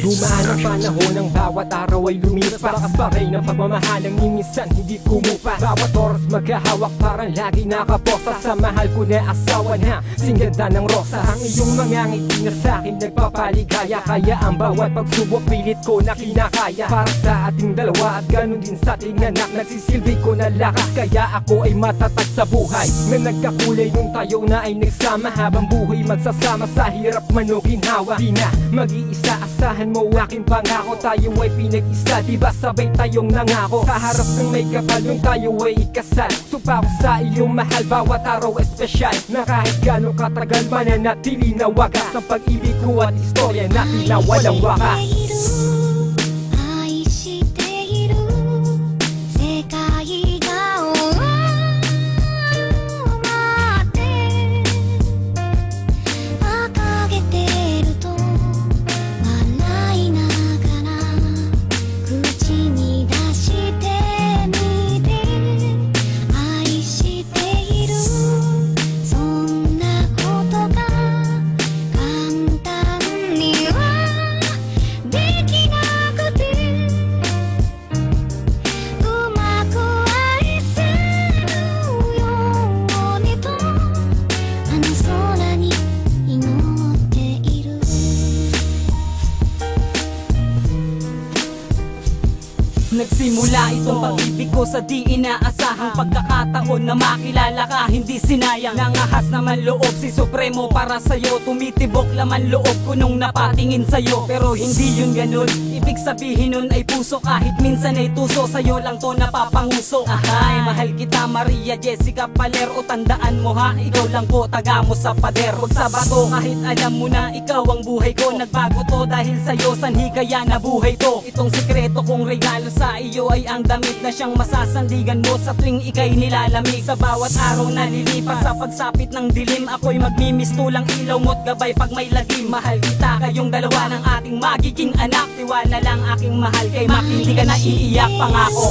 Dumaan ang panahon, ang bawat araw ay lumipas. Bakas pa rin ang pagmamahalang minsan hindi kumupas. Bawat oras maghahawak parang lagi nakaposa sa mahal ko na asawa na singganda ng rosa. Ang iyong mga ngiti na sa'kin nagpapaligaya, kaya ang bawat pagsubok pilit ko na kinakaya. Para sa ating dalawa at ganun din sa ating anak, nagsisilbi ko na lakas, kaya ako ay matatag sa buhay na nagkakulay nung tayo na ay nagsama. Habang buhay magsasama sa hirap man o ginhawa, di na mag-iisa, asahan mo aking pangako. Tayo ay pinag-isa, diba sabay tayong nangako. Sa harap ng may kapal yung tayo ay ikasal. Supa ko sa iyong mahal, bawat araw espesyal, na kahit gano'ng katagal mananatili na wagas ang pag-ibig ko at istorya natin na walang wakas. Nagsimula itong pag-ibig ko sa di inaasahang pagkakataon na makilala ka, hindi sinayang. Nangahas naman loob si Supremo para sa'yo, tumitibok laman loob ko nung napatingin sa'yo. Pero hindi yun ganun, ibig sabihin nun ay puso, kahit minsan ay tuso, sa'yo lang to napapanguso. Ahay, mahal kita Maria Jessica Palero, tandaan mo ha, ikaw lang po taga mo sa pader. Huwag sa bato, kahit alam mo na ikaw ang buhay ko, nagbago to dahil sa'yo, sanhi kaya nabuhay to. Itong sikreto kong regalo sa iyo ay ang damit na siyang masasandigan mo sa tuwing ika'y nilalamig. Sa bawat araw na lilipas sa pagsapit ng dilim, ako'y magmimistulang ilaw mo't gabay pag may lagim. Mahal kita, kayong dalawa ng ating magiging anak. Tiwala lang aking mahal, kay Mac hindi ka na iiyak, pangako.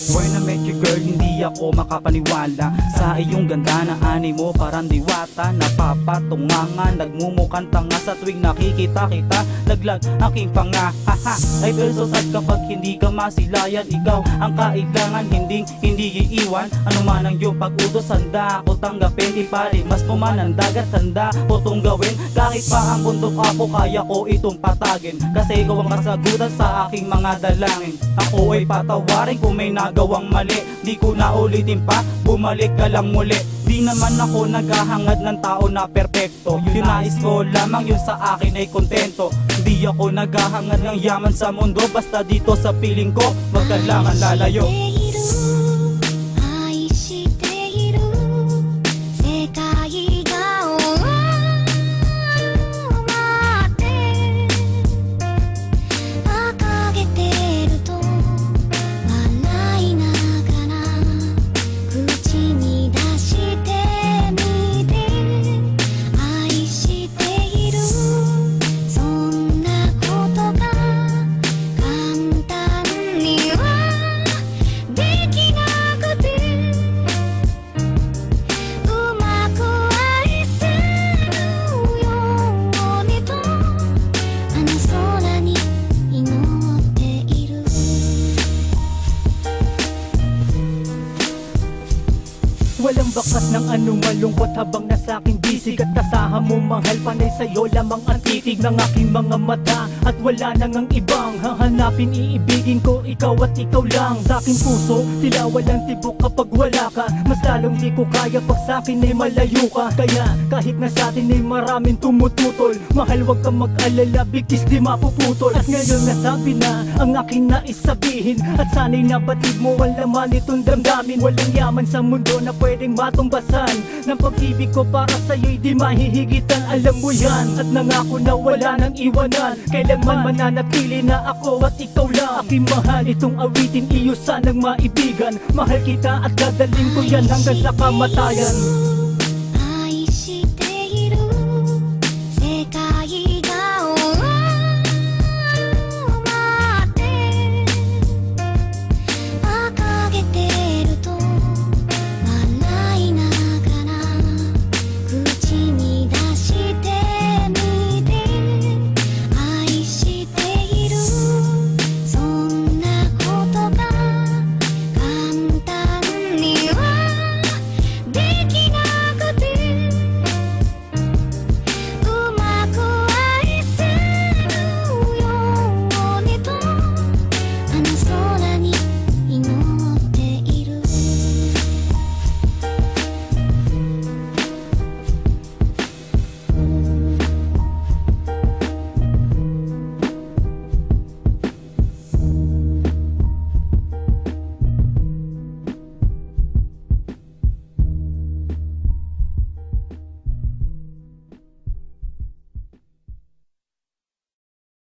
When I met you girl, hindi ako makapaniwala sa iyong ganda na ani mo parang diwata. Napapatungangan, nagmumukhang tanga sa tuwing nakikita kita. Laglag aking panga, haha. I feel so sad kapag hindi ka masilayan. Ikaw ang kailangan, hindi iiwan. Ano man ang iyong pag-utos, handa ako tanggapin. Di palimas mo man ang dagat, handa ko itong gawin. Kahit pa ang bundok ako, kaya ko itong patagin. Kasi ikaw ang kasagutan sa aking mga dalangin. Ako ay patawarin kung may nagawang mali. Di ko na ulitin pa, bumalik ka lang muli. Di naman ako naghahangad ng tao na perpekto. Yung nais ko lamang yun sa akin ay kontento. Di ako naghahangad ng yaman sa mundo, basta dito sa piling ko, wag ka lang lalayo. Walang bakas ng anumang lungkot habang nasa aking bisig. At kasahan mo mahal, panay sa'yo lamang ang titig ng aking mga mata. at wala nang ang ibang hahanapin. Iibigin ko ikaw at ikaw lang. Sa aking puso, tila walang tibok kapag wala ka. Mas lalong di ko kaya pag sa akin ay malayo ka. Kaya kahit na sa atin ay maraming tumututol, mahal wag kang mag-alala, bigkis di mapuputol. At ngayon nasabi na ang aking nais sabihin, at sana'y nabatid mo ang laman itong damdamin. Walang yaman sa mundo na pwedeng matumbasan ng pag-ibig ko para sa'yo'y di mahihigitan. Alam mo yan, at nangako na wala nang iwanan. Kailanman mananatili na ako at ikaw lang. Aking mahal, itong awitin iyo sanang maibigan. Mahal kita at dadaling ko yan hanggang sa kamatayan.